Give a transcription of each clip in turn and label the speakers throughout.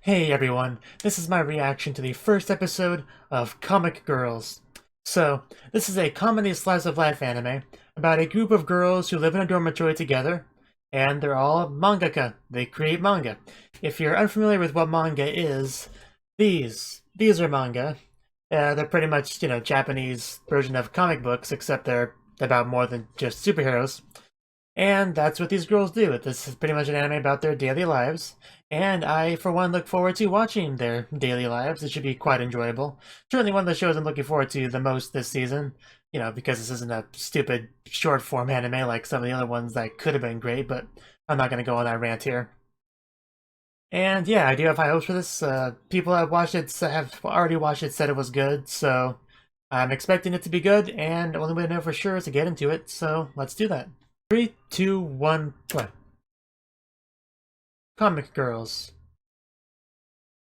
Speaker 1: Hey everyone, this is my reaction to the first episode of Comic Girls. So, this is a comedy slice of life anime about a group of girls who live in a dormitory together, and they're all mangaka. They create manga. If you're unfamiliar with what manga is, these are manga. They're pretty much, Japanese version of comic books, except they're about more than just superheroes. And that's what these girls do. This is pretty much an anime about their daily lives. And I, for one, look forward to watching their daily lives. It should be quite enjoyable. Certainly one of the shows I'm looking forward to the most this season. Because this isn't a stupid short form anime like some of the other ones that could have been great, but I'm not going to go on that rant here. And yeah, I do have high hopes for this. People that watched it have already watched it said it was good, so I'm expecting it to be good, and the only way to know for sure is to get into it, so let's do that. 3, 2, 1, play. Comic Girls.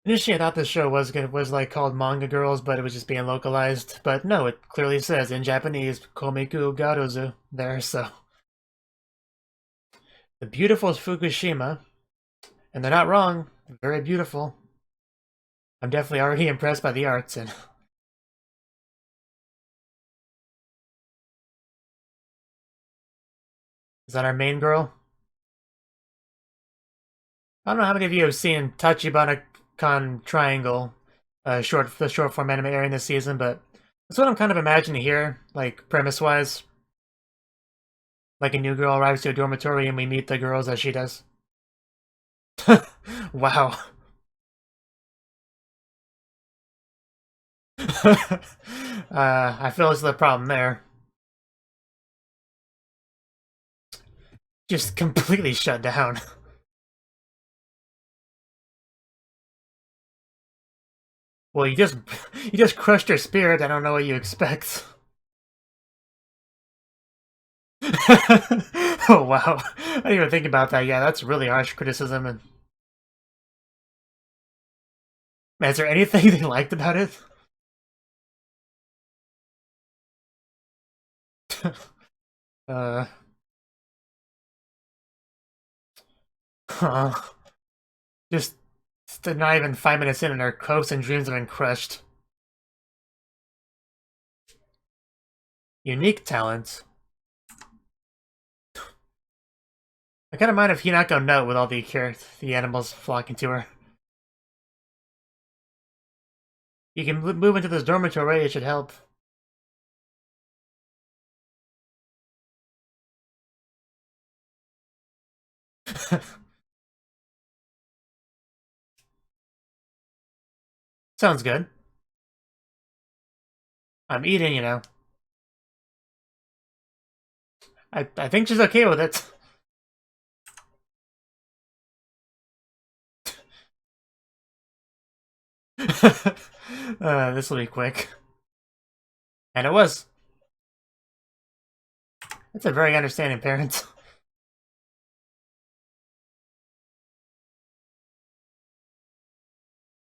Speaker 1: Initially, I thought this show was like called Manga Girls, but it was just being localized. But no, it clearly says in Japanese Komiku Garozu there. So the beautiful Fukushima, and they're not wrong. Very beautiful. I'm definitely already impressed by the arts and. Is that our main girl? I don't know how many of you have seen Tachibana-kan Triangle, the short form anime airing this season, but that's what I'm kind of imagining here, like premise-wise. Like a new girl arrives to a dormitory and we meet the girls as she does. Wow. I feel it's the problem there. Just completely shut down. Well, you just crushed her spirit. I don't know what you expect. Oh wow, I didn't even think about that. Yeah, that's really harsh criticism. And man, is there anything they liked about it? uh, huh. Just not even 5 minutes in, and our hopes and dreams have been crushed. Unique talent. I kind of mind if Hinako note with all the animals flocking to her. You can move into this dormitory, it should help. Sounds good. I'm eating, I think she's okay with it. This will be quick. And it was. That's a very understanding parent.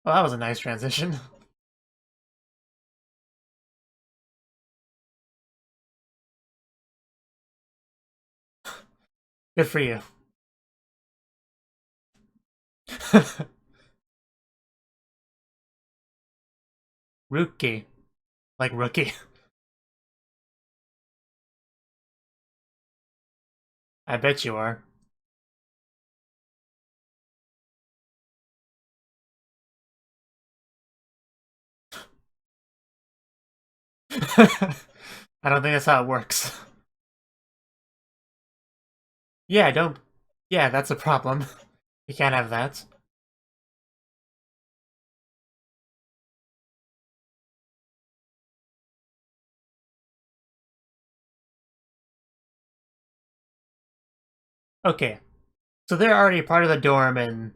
Speaker 1: Well, that was a nice transition. Good for you. Rookie. Like rookie. I bet you are. I don't think that's how it works. Yeah, don't... Yeah, that's a problem. You can't have that. Okay. So they're already part of the dorm, and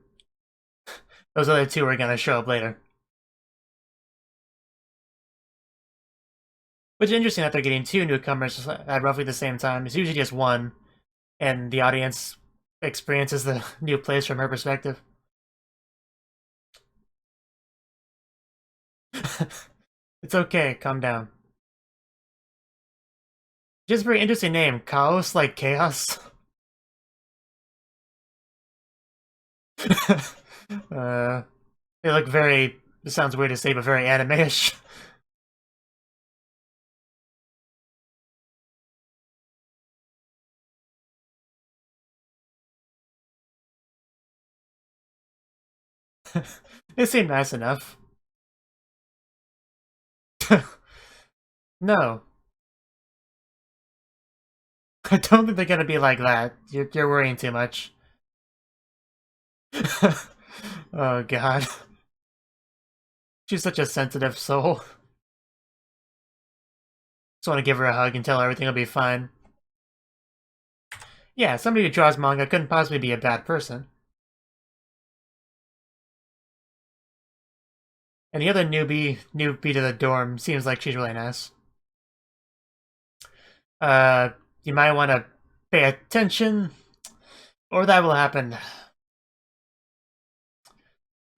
Speaker 1: those other two are gonna show up later. Which is interesting that they're getting two newcomers at roughly the same time. It's usually just one, and the audience experiences the new place from her perspective. It's okay, calm down. Just a very interesting name. Chaos, like chaos. uh, They look very, it sounds weird to say, but very anime-ish. They seem nice enough. No. I don't think they're gonna be like that. You're worrying too much. Oh god. She's such a sensitive soul. Just want to give her a hug and tell her everything will be fine. Yeah, somebody who draws manga couldn't possibly be a bad person. And the other newbie to the dorm seems like she's really nice. You might want to pay attention, or that will happen.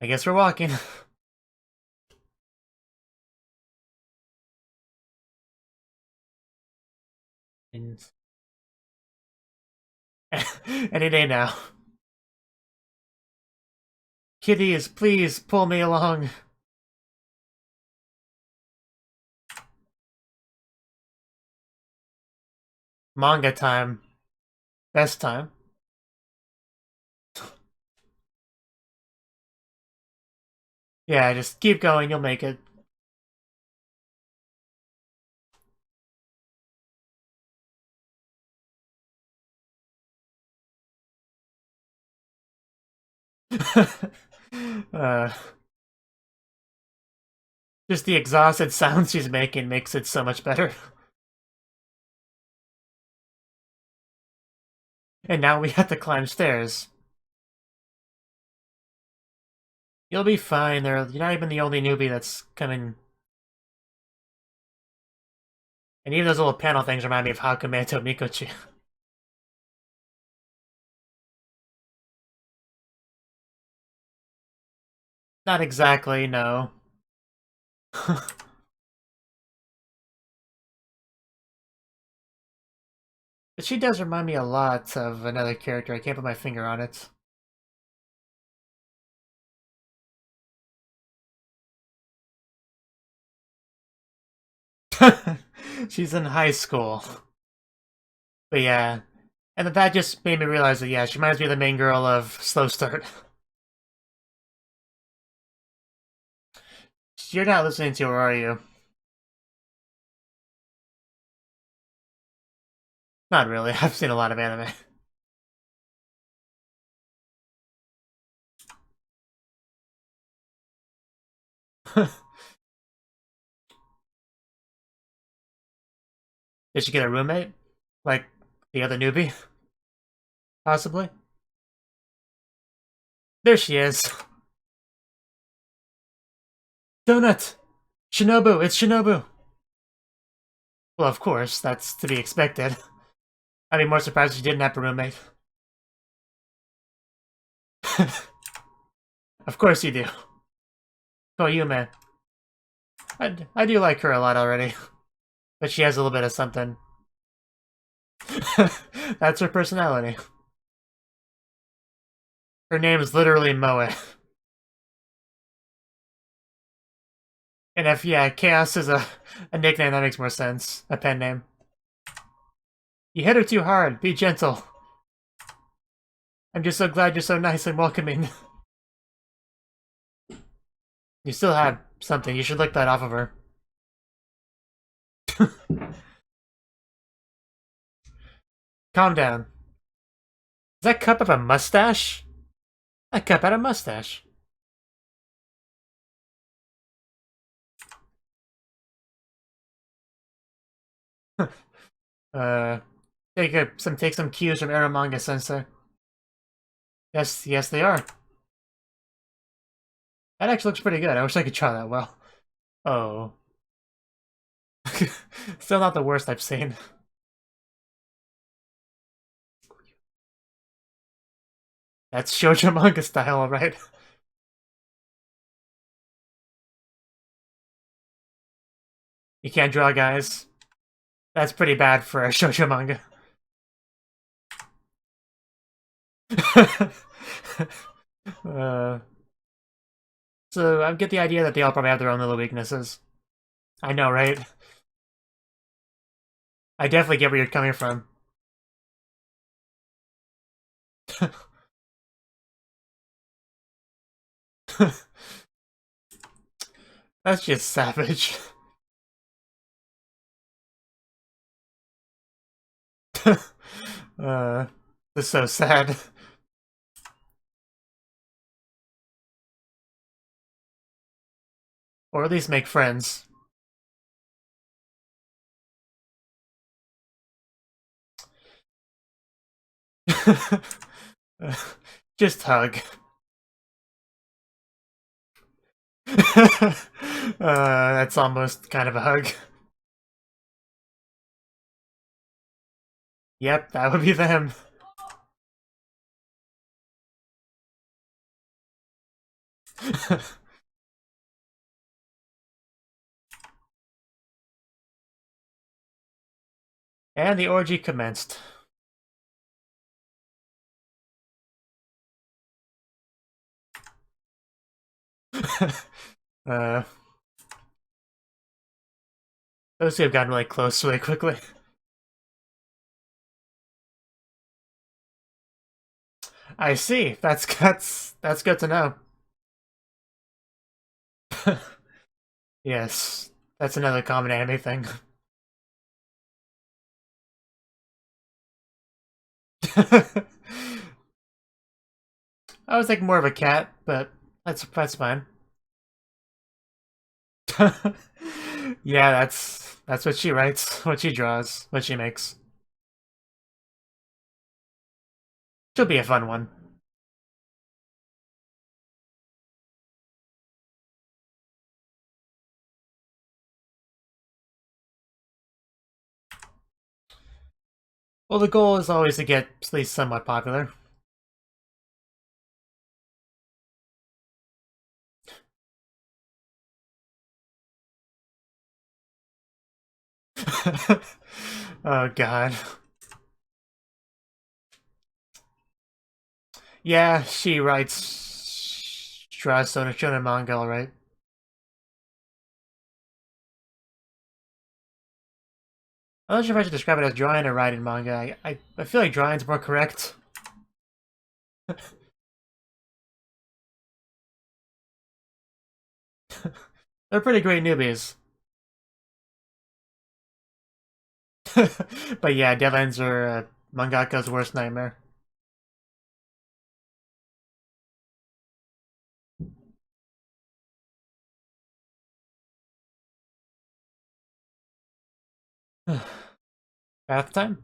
Speaker 1: I guess we're walking. Any day now. Kitties, please pull me along. Manga time. Best time. Yeah, just keep going, you'll make it. uh, just the exhausted sounds she's making makes it so much better. And now we have to climb stairs. You'll be fine. You're not even the only newbie that's coming. And even those little panel things remind me of Hakumeto Mikochi. Not exactly, no. But she does remind me a lot of another character. I can't put my finger on it. She's in high school. But yeah. And that just made me realize that, yeah, she reminds me of the main girl of Slow Start. You're not listening to her, are you? Not really. I've seen a lot of anime. Did she get a roommate? Like the other newbie? Possibly? There she is. Donut! Shinobu! It's Shinobu! Well, of course, that's to be expected. I'd be more surprised if she didn't have a roommate. Of course you do. Oh, you, man. I do like her a lot already. But she has a little bit of something. That's her personality. Her name is literally Moe. And if, yeah, Chaos is a nickname, that makes more sense. A pen name. You hit her too hard. Be gentle. I'm just so glad you're so nice and welcoming. You still have something. You should lick that off of her. Calm down. Does that cup have a mustache? That cup had a mustache. Take some cues from Aramanga Sensei. Yes, they are. That actually looks pretty good. I wish I could try that well. Oh. Still not the worst I've seen. That's shoujo manga style, alright. You can't draw, guys. That's pretty bad for a shoujo manga. uh, So I get the idea that they all probably have their own little weaknesses. I know, right? I definitely get where you're coming from. That's just savage. This is so sad. Or at least make friends. Just hug. That's almost kind of a hug. Yep, that would be them. And the orgy commenced. uh, those two have gotten really close really quickly. I see. That's good to know. Yes, that's another common anime thing. I was like more of a cat, but that's fine. Yeah, that's what she writes, what she draws, what she makes. She'll be a fun one. Well, the goal is always to get at least somewhat popular. Oh god. Yeah, she writes shonen manga, alright. I'm not sure if I should describe it as drawing or writing manga. I feel like drawing's more correct. They're pretty great newbies. But yeah, deadlines are mangaka's worst nightmare. Bath time?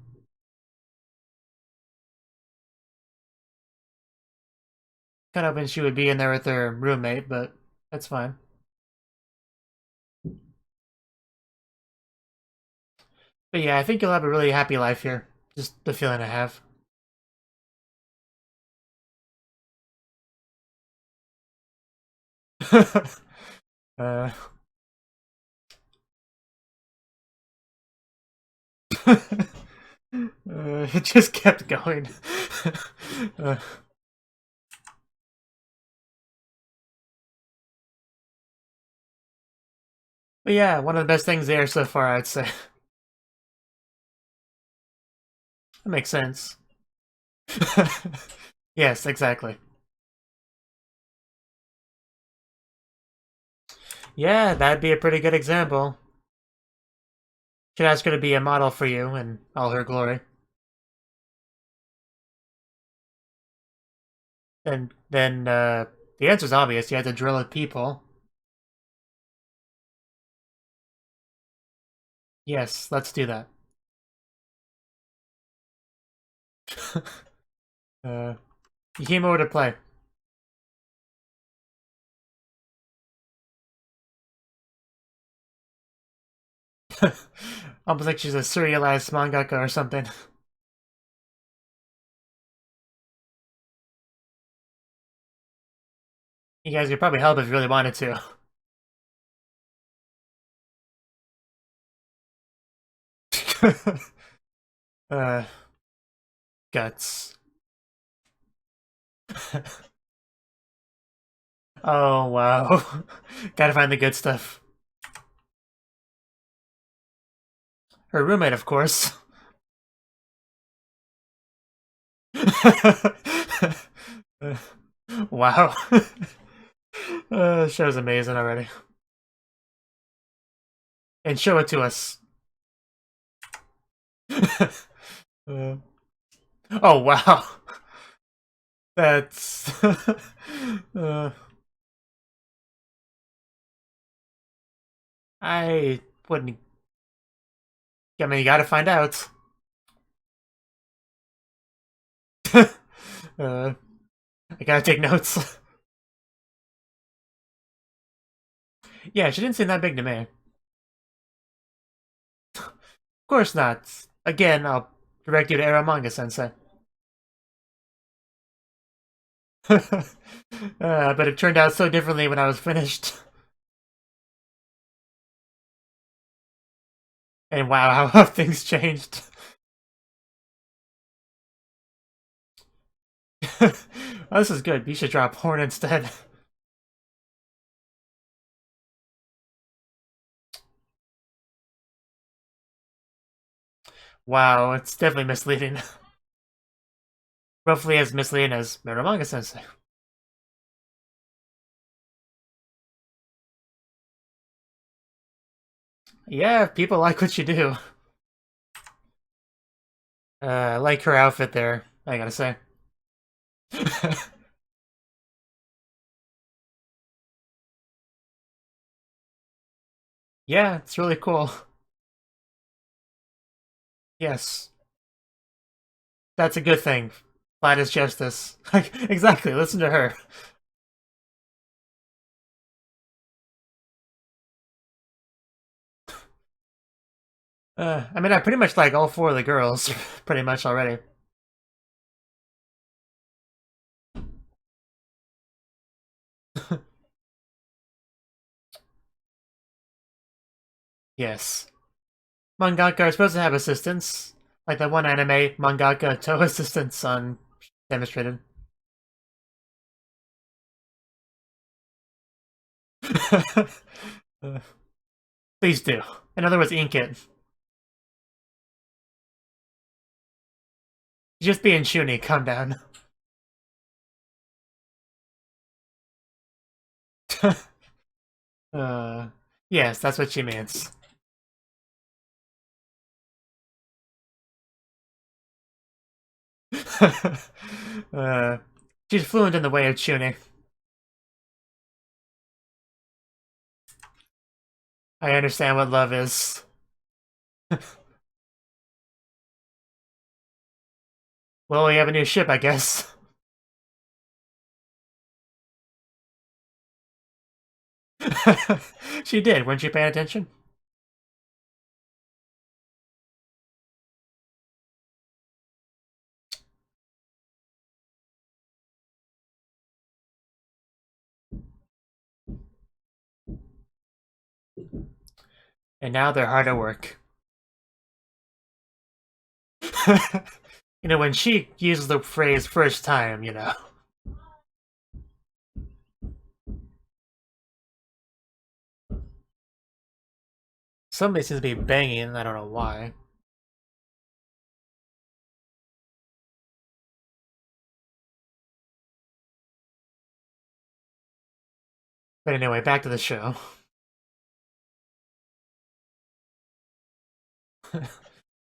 Speaker 1: Kind of hoping she would be in there with her roommate, but that's fine. But yeah, I think you'll have a really happy life here. Just the feeling I have. uh, it just kept going. uh, but yeah, one of the best things there so far, I'd say. That makes sense. Yes, exactly. Yeah, that'd be a pretty good example. Should ask her to be a model for you in all her glory. And then the answer's obvious. You have to drill at people. Yes, let's do that. You came over to play. Almost like she's a serialized mangaka or something. You guys could probably help if you really wanted to. uh, guts. Oh, wow. Gotta find the good stuff. Her roommate, of course. Wow. Show's amazing already. And show it to us. Oh, wow. That's... I wouldn't... I mean, you gotta find out. I gotta take notes. Yeah, she didn't seem that big to me. Of course not. Again, I'll direct you to Era Manga Sensei. But it turned out so differently when I was finished. And wow, how things changed. Oh, this is good. You should drop Horn instead. Wow, it's definitely misleading. Roughly as misleading as Era Manga Sensei. Yeah, people like what you do. I like her outfit there, I gotta say. Yeah, it's really cool. Yes. That's a good thing. Glad it's justice. Exactly, listen to her. I mean, I pretty much like all four of the girls, pretty much already. Yes. Mangaka are supposed to have assistants, like that one anime mangaka Toe assistants on demonstrated. Please do. In other words, ink it. Just being Shuni, calm down. uh, yes, that's what she means. uh, she's fluent in the way of tuning. I understand what love is. Well, we have a new ship, I guess. She did, weren't you paying attention? And now they're hard at work. You know, when she uses the phrase first time, you know. Somebody seems to be banging, I don't know why. But anyway, back to the show.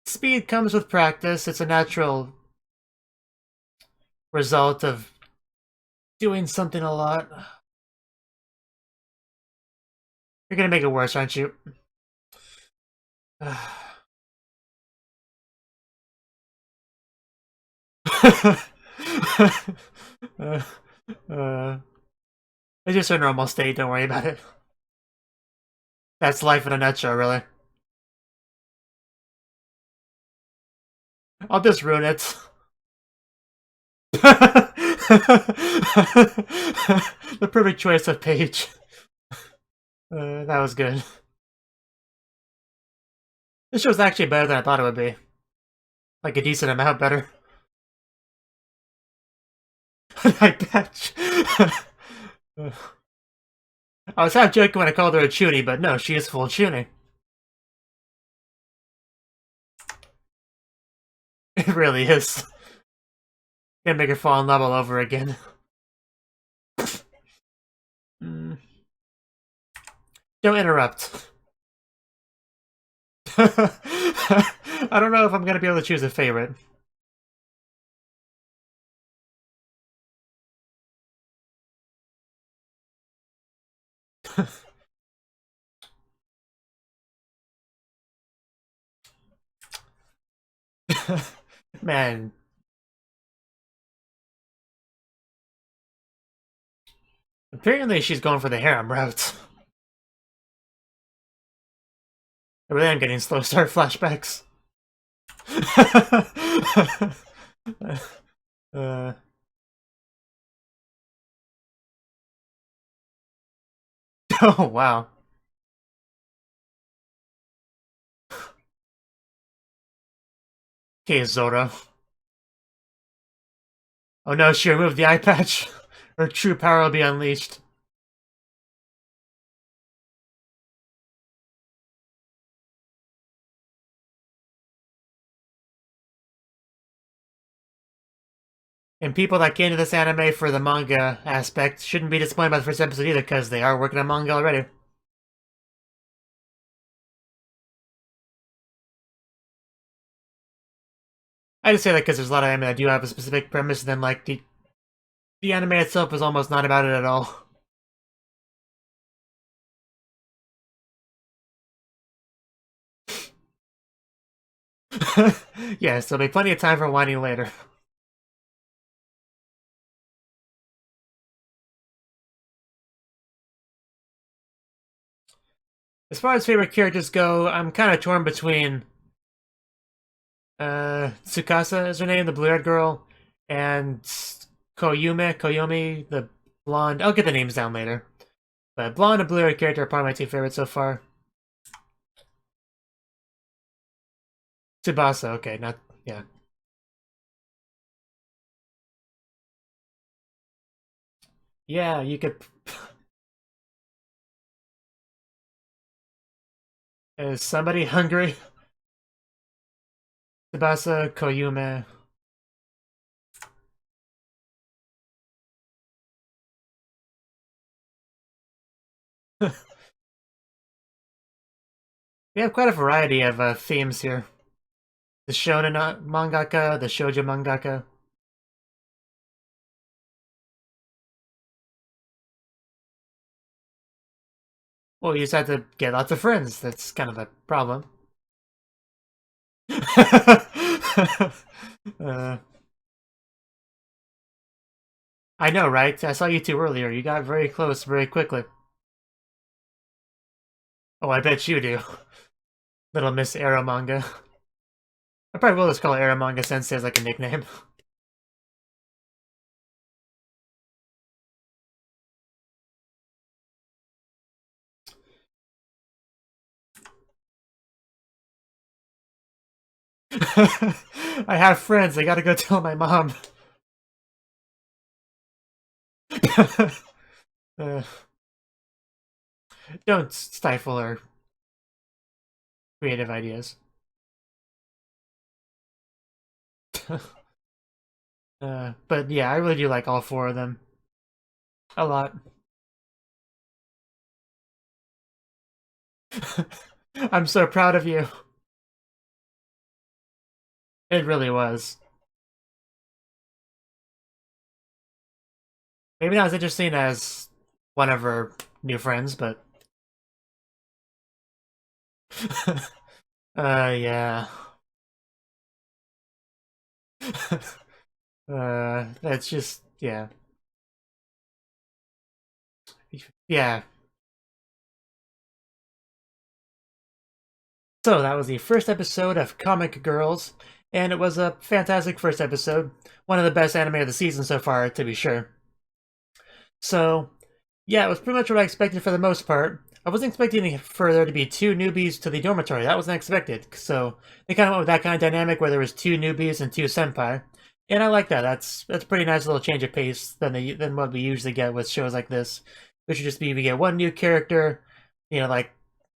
Speaker 1: Speed comes with practice. It's a natural result of doing something a lot. You're gonna make it worse, aren't you? uh, it's just a normal state, don't worry about it. That's life in a nutshell, really. I'll just ruin it. The perfect choice of page. That was good. This show's actually better than I thought it would be. Like a decent amount better. I bet. I was half joking when I called her a chunie, but no, she is full chunie. It really is. Gonna make her fall in love all over again. Mm. Don't interrupt. I don't know if I'm gonna be able to choose a favorite. Man. Apparently she's going for the harem route. I really am getting slow start flashbacks. uh, oh, wow. Okay, Zoro. Oh no, she removed the eye patch. Her true power will be unleashed. And people that came to this anime for the manga aspect shouldn't be disappointed by the first episode either, because they are working on manga already. I just say that because there's a lot of anime that do have a specific premise, and then like the anime itself is almost not about it at all. Yes, there'll be plenty of time for whining later. As far as favorite characters go, I'm kind of torn between Tsukasa is her name, the blue-haired girl, and Koyomi, the blonde. I'll get the names down later. But blonde and blue-haired character are probably my two favorites so far. Tsubasa, okay, not yeah. Yeah, you could. Is somebody hungry? Tsubasa, Koyume. We have quite a variety of themes here. The shonen mangaka, the shoujo mangaka. Well, you just have to get lots of friends. That's kind of a problem. uh, I know, right? I saw you two earlier. You got very close very quickly. Oh, I bet you do. Little Miss Arrow Manga. I probably will just call her Arrow Manga Sensei as like a nickname. I have friends. I gotta go tell my mom. uh, don't stifle her creative ideas. But yeah, I really do like all four of them. A lot. I'm so proud of you. It really was. Maybe not as interesting as one of her new friends, but... yeah. That's just... yeah. Yeah. So, that was the first episode of Comic Girls, and it was a fantastic first episode. One of the best anime of the season so far, to be sure. So, yeah, it was pretty much what I expected for the most part. I wasn't expecting for there to be two newbies to the dormitory. That wasn't expected. So, they kind of went with that kind of dynamic where there was two newbies and two senpai. And I like that. That's a pretty nice little change of pace than what we usually get with shows like this. which should just be we get one new character, you know, like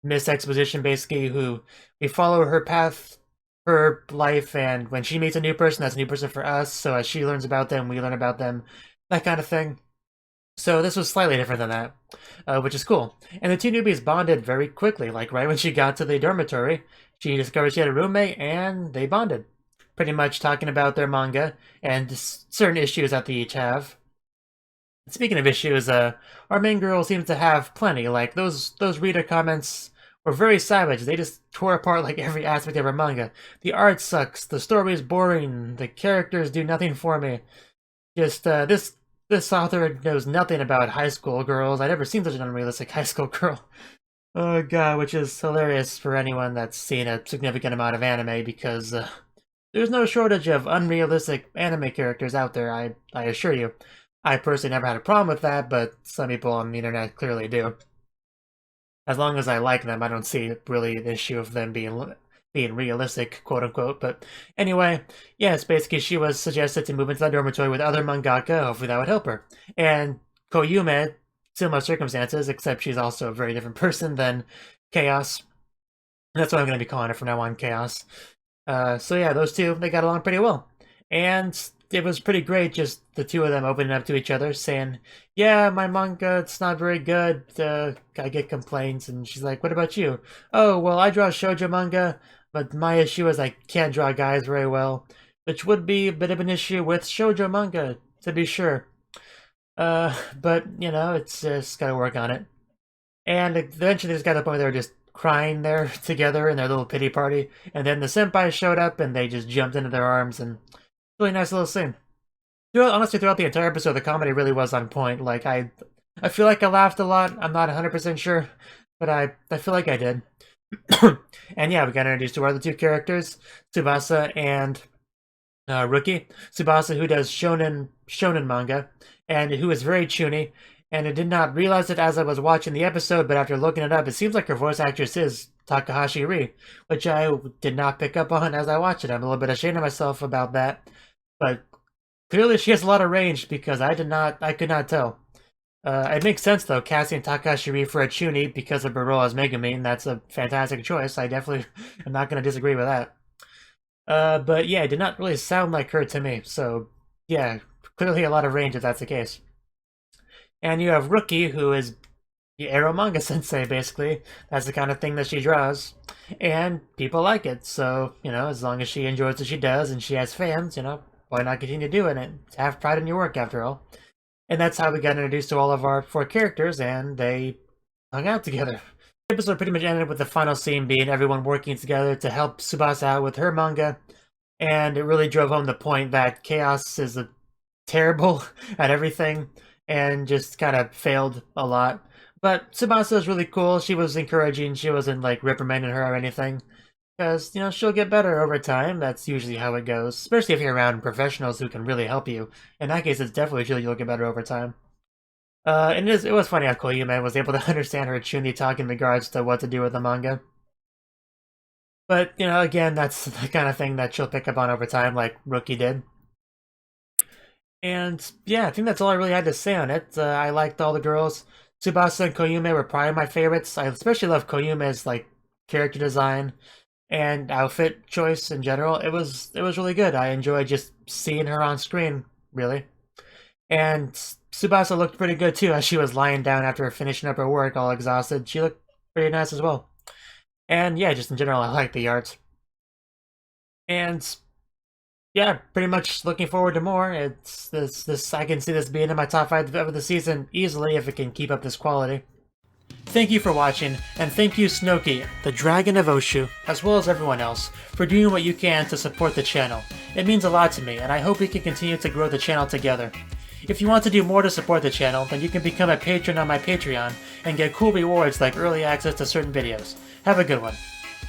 Speaker 1: Miss Exposition basically, who we follow her path, her life, and when she meets a new person, that's a new person for us. So as she learns about them, we learn about them, that kind of thing. So this was slightly different than that, which is cool. And the two newbies bonded very quickly. Like right when she got to the dormitory, she discovered she had a roommate, and they bonded. Pretty much talking about their manga and certain issues that they each have. Speaking of issues, our main girl seems to have plenty. Like those reader comments were very savage. They just tore apart like every aspect of her manga. The art sucks. The story is boring. The characters do nothing for me. Just this author knows nothing about high school girls. I've never seen such an unrealistic high school girl. Oh god, which is hilarious for anyone that's seen a significant amount of anime because there's no shortage of unrealistic anime characters out there. I assure you. I personally never had a problem with that, but some people on the internet clearly do. As long as I like them, I don't see really an issue of them being realistic, quote unquote. But anyway, yes, basically she was suggested to move into that dormitory with other mangaka. Hopefully that would help her. And Koyume, similar circumstances, except she's also a very different person than Chaos. That's what I'm going to be calling her from now on, Chaos. So yeah, those two, they got along pretty well. And it was pretty great, just the two of them opening up to each other, saying, yeah, my manga, it's not very good, I get complaints, and she's like, what about you? Oh, well, I draw shoujo manga, but my issue is I can't draw guys very well, which would be a bit of an issue with shoujo manga, to be sure. But, you know, it's just gotta work on it. And eventually they just got to the point where they were just crying there together in their little pity party, and then the senpai showed up, and they just jumped into their arms, and really nice little scene. Honestly, throughout the entire episode, the comedy really was on point. Like, I feel like I laughed a lot. I'm not 100% sure, but I feel like I did. And yeah, we got introduced to our other two characters, Tsubasa and Rookie. Tsubasa, who does shonen manga, and who is very chuny. And I did not realize it as I was watching the episode, but after looking it up, it seems like her voice actress is Takahashi Ri, which I did not pick up on as I watched it. I'm a little bit ashamed of myself about that, but clearly she has a lot of range because I could not tell. It makes sense though, casting Takahashi Ri for a chuny because of her role as Megumin. That's a fantastic choice. I definitely am not going to disagree with that. But yeah, it did not really sound like her to me, so yeah, clearly a lot of range if that's the case. And you have Rookie, who is the Arrow manga sensei, basically. That's the kind of thing that she draws. And people like it, so, you know, as long as she enjoys what she does and she has fans, you know, why not continue doing it? Have pride in your work, after all. And that's how we got introduced to all of our four characters, and they hung out together. The episode pretty much ended with the final scene being everyone working together to help Tsubasa out with her manga. And it really drove home the point that Chaos is terrible at everything, and just kind of failed a lot. But Tsubasa is really cool. She was encouraging. She wasn't like reprimanding her or anything. Because, you know, she'll get better over time. That's usually how it goes. Especially if you're around professionals who can really help you. In that case, it's definitely true you'll get better over time. And it was funny how Koyume was able to understand her chuny talk in regards to what to do with the manga. But, you know, again, that's the kind of thing that she'll pick up on over time, like Rookie did. And yeah, I think that's all I really had to say on it. I liked all the girls. Tsubasa and Koyume were probably my favorites. I especially love Koyume's like character design and outfit choice in general. It was really good. I enjoyed just seeing her on screen, really. And Tsubasa looked pretty good too as she was lying down after finishing up her work, all exhausted. She looked pretty nice as well. And yeah, just in general, I like the art. And yeah, pretty much looking forward to more. It's this I can see this being in my top 5 of the season easily if it can keep up this quality. Thank you for watching, and thank you Cnouki, the Dragon of Oshu, as well as everyone else, for doing what you can to support the channel. It means a lot to me, and I hope we can continue to grow the channel together. If you want to do more to support the channel, then you can become a patron on my Patreon and get cool rewards like early access to certain videos. Have a good one.